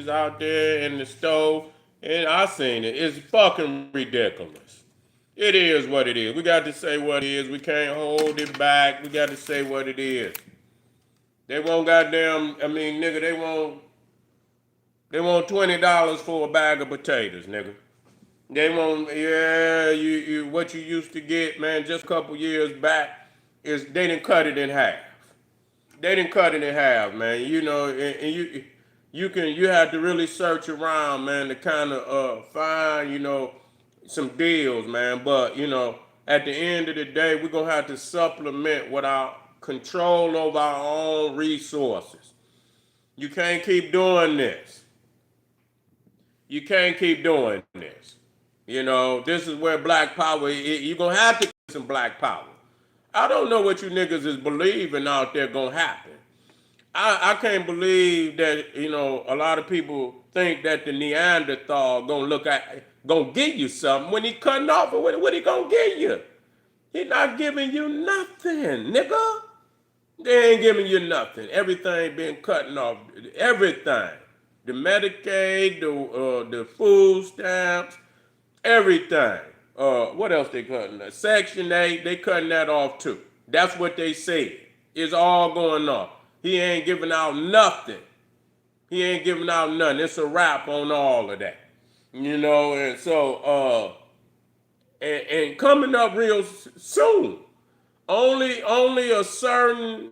out there in the stove, and I seen it. It's fucking ridiculous. It is what it is. We got to say what it is. We can't hold it back. We got to say what it is. They want goddamn. I mean, nigga, they want $20 for a bag of potatoes, nigga. They want, yeah, you what you used to get, man, just a couple years back is they didn't cut it in half. They didn't cut it in half, man. You know, and you have to really search around, man, to kind of find, some deals, man. But at the end of the day, we're gonna have to supplement with our control over our own resources. You can't keep doing this. You can't keep doing this. This is where black power, you're going to have to get some black power. I don't know what you niggas is believing out there going to happen. I can't believe that, a lot of people think that the Neanderthal going to give you something when he cutting off. What he going to give you? He not giving you nothing, nigga. They ain't giving you nothing. Everything been cutting off. Everything. The Medicaid, the food stamps, everything. What else they cutting? Section 8, they cutting that off too. That's what they said. It's all going off. He ain't giving out nothing. He ain't giving out nothing. It's a wrap on all of that. And so, and coming up real soon. Only a certain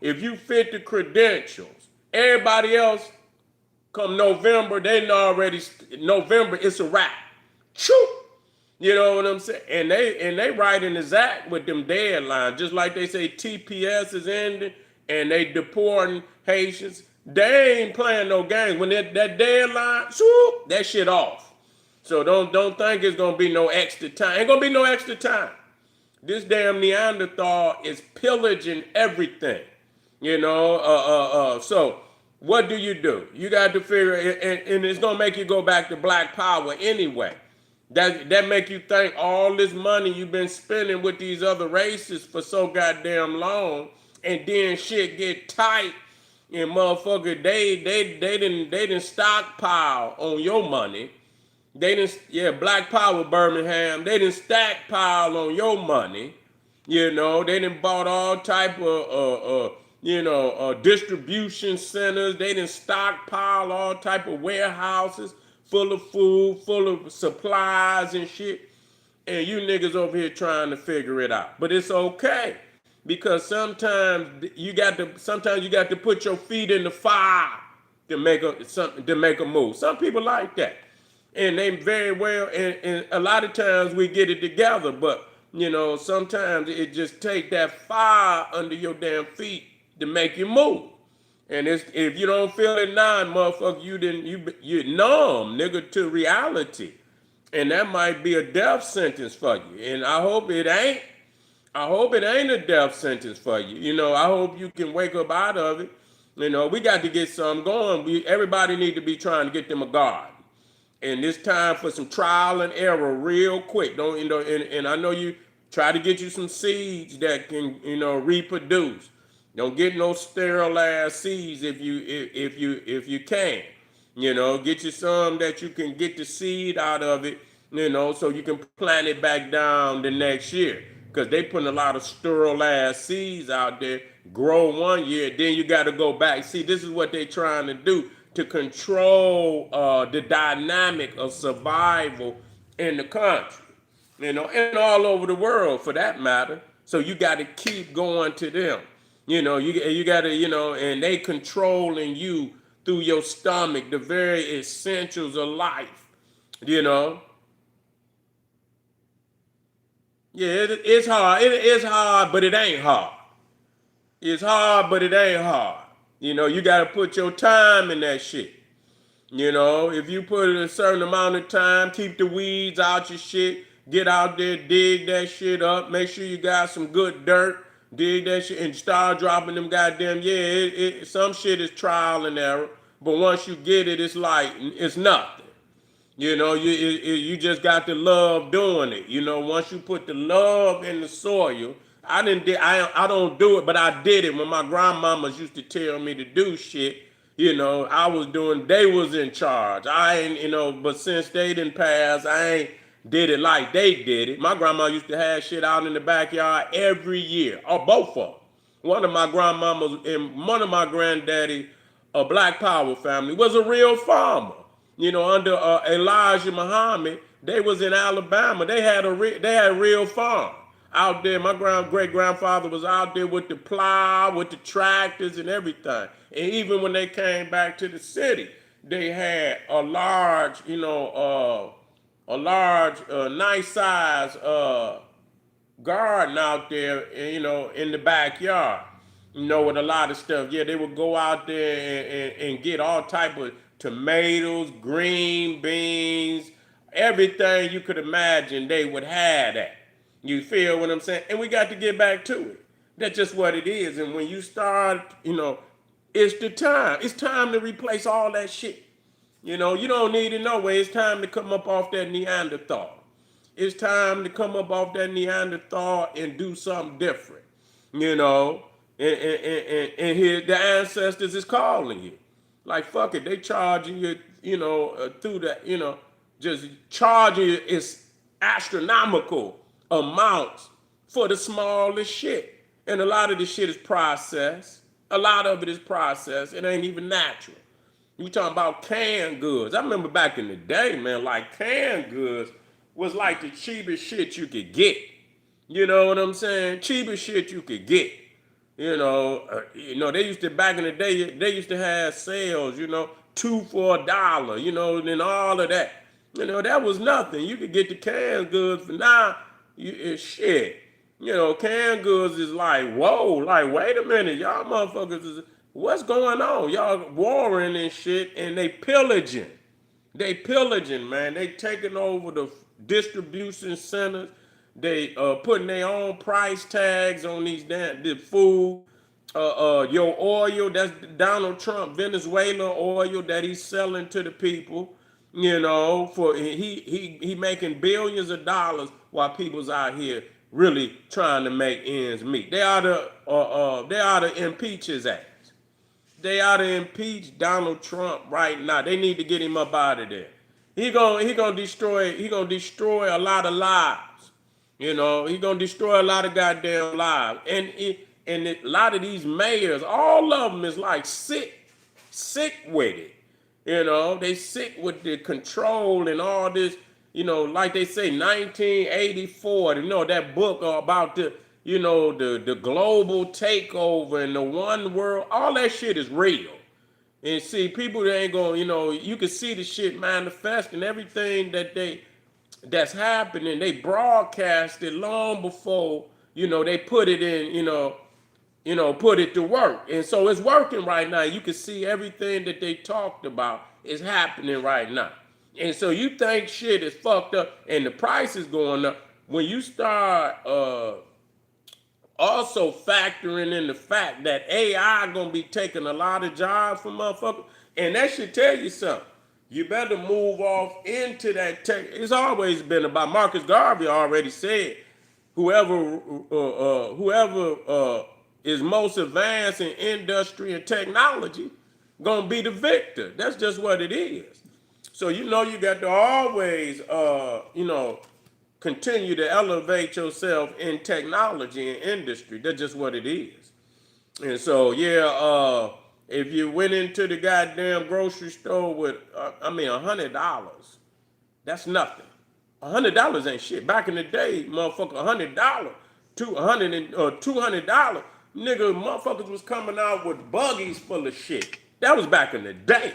if you fit the credentials. Everybody else, come November, November, it's a wrap. Choo! You know what I'm saying? And they writing his act with them deadlines, just like they say TPS is ending and they deporting Haitians. They ain't playing no games. When that deadline, swoop, that shit off. So don't think it's gonna be no extra time. Ain't gonna be no extra time. This damn Neanderthal is pillaging everything. So what do? You got to figure, and it's gonna make you go back to black power anyway. That make you think all this money you've been spending with these other races for so goddamn long, and then shit get tight, and motherfucker they didn't stockpile on your money. They didn't, yeah, Black Power Birmingham. They didn't stockpile on your money. They didn't bought all type of distribution centers. They didn't stockpile all type of warehouses full of food, full of supplies and shit. And you niggas over here trying to figure it out. But it's okay because sometimes you got to put your feet in the fire to make a move. Some people like that. And they very well, and a lot of times we get it together, but sometimes it just take that fire under your damn feet to make you move. And if you don't feel it now, motherfucker, you numb, nigga, to reality. And that might be a death sentence for you. And I hope it ain't. I hope it ain't a death sentence for you. I hope you can wake up out of it. We got to get something going. Everybody need to be trying to get them a guard. And it's time for some trial and error real quick. Don't and I know you try to get you some seeds that can reproduce. Don't get no sterile ass seeds if you can. Get you some that you can get the seed out of it, so you can plant it back down the next year. Because they putting a lot of sterile ass seeds out there, grow one year, then you got to go back. See, this is what they trying to do to control the dynamic of survival in the country, and all over the world for that matter. So you got to keep going to them. You got to, and they controlling you through your stomach, the very essentials of life, Yeah, it's hard. It is hard, but it ain't hard. It's hard, but it ain't hard. You got to put your time in that shit. If you put a certain amount of time, keep the weeds out your shit, get out there, dig that shit up, make sure you got some good dirt, dig that shit, and start dropping them goddamn, some shit is trial and error, but once you get it, it's like, it's nothing. You just got to love doing it. Once you put the love in the soil, I don't do it, but I did it when my grandmamas used to tell me to do shit. I was doing, they was in charge. I ain't, but since they didn't pass, I ain't did it like they did it. My grandma used to have shit out in the backyard every year, or both of them. One of my grandmamas and one of my granddaddy, a Black Power family, was a real farmer. Under Elijah Muhammad, they was in Alabama. They had a real farm out there. My great grandfather was out there with the plow, with the tractors and everything. And even when they came back to the city, they had nice size garden out there, in the backyard, with a lot of stuff. Yeah, they would go out there and get all type of tomatoes, green beans, everything you could imagine they would have that. You feel what I'm saying? And we got to get back to it. That's just what it is. And when you start, it's the time. It's time to replace all that shit. You don't need it no way. It's time to come up off that Neanderthal. It's time to come up off that Neanderthal and do something different. You know, and here the ancestors is calling you. Like fuck it, they charging you. Through that. Just charging you is astronomical amounts for the smallest shit. And a lot of this shit is processed. A lot of it is processed. It ain't even natural. We talking about canned goods. I remember back in the day, man, like canned goods was like the cheapest shit you could get. You know what I'm saying? Cheapest shit you could get. They used to back in the day. They used to have sales. Two for $1. And all of that. That was nothing. You could get the canned goods for now. It's shit. Canned goods is like, whoa, like, wait a minute, y'all motherfuckers is, what's going on? Y'all warring and shit, and they pillaging. They pillaging, man. They taking over the distribution centers. They putting their own price tags on the food. Your oil, that's Donald Trump, Venezuela oil that he's selling to the people. For he making billions of dollars while people's out here really trying to make ends meet. They ought to impeach his ass. They ought to impeach Donald Trump right now. They need to get him up out of there. He gonna destroy a lot of lives. He gonna destroy a lot of goddamn lives. And a lot of these mayors, all of them is like sick with it. They sick with the control and all this. Like they say, 1984. That book about the global takeover and the one world. All that shit is real. And see, people that ain't going. You can see the shit manifest and everything that's happening. They broadcast it long before they put it in. Put it to work. And so it's working right now. You can see everything that they talked about is happening right now. And so you think shit is fucked up and the price is going up. When you start also factoring in the fact that AI gonna be taking a lot of jobs from motherfuckers, and that should tell you something. You better move off into that tech. It's always been about, Marcus Garvey already said, whoever is most advanced in industry and technology gonna be the victor. That's just what it is. So you got to always continue to elevate yourself in technology and industry. That's just what it is. And so if you went into the goddamn grocery store with $100, that's nothing. $100 ain't shit. Back in the day, motherfucker, $100 to $200, nigga, motherfuckers was coming out with buggies full of shit. That was back in the day.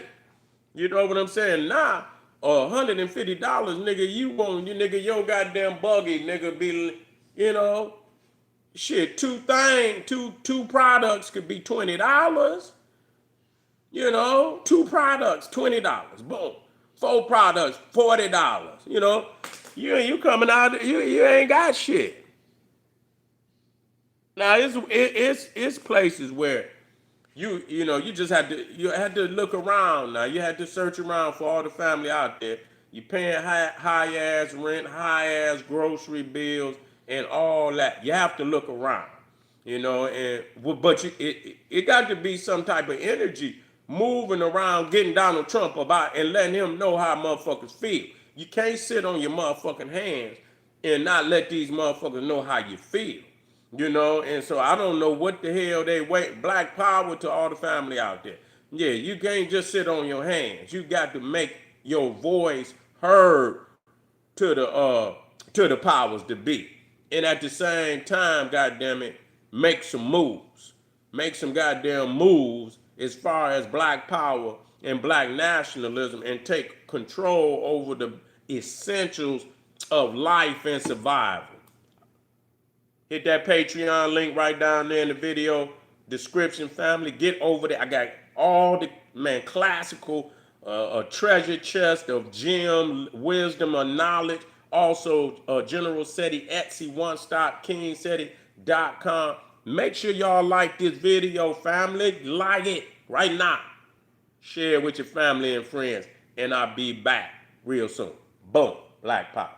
You know what I'm saying? Now, $150, nigga, your goddamn buggy, nigga, be, shit, two products could be $20. Two products, $20. Boom. 4 products, $40. You coming out, you ain't got shit. Now it's places where you just had to look around. Now you had to search around for all the family out there. You paying high ass rent, high ass grocery bills, and all that. You have to look around, but it got to be some type of energy moving around getting Donald Trump about and letting him know how motherfuckers feel. You can't sit on your motherfucking hands and not let these motherfuckers know how you feel. You know, and so I don't know what the hell they wait. Black power to all the family out there. Yeah, you can't just sit on your hands. You got to make your voice heard to the powers to be. And at the same time, goddamn it, make some moves. Make some goddamn moves as far as black power and black nationalism and take control over the essentials of life and survival. Hit that Patreon link right down there in the video description, family. Get over there. I got all the, man, classical, a treasure chest of gem, wisdom, or knowledge. Also, General Seti, Etsy, One Stop, KingSeti.com. Make sure y'all like this video, family. Like it right now. Share it with your family and friends. And I'll be back real soon. Boom. Black Pop.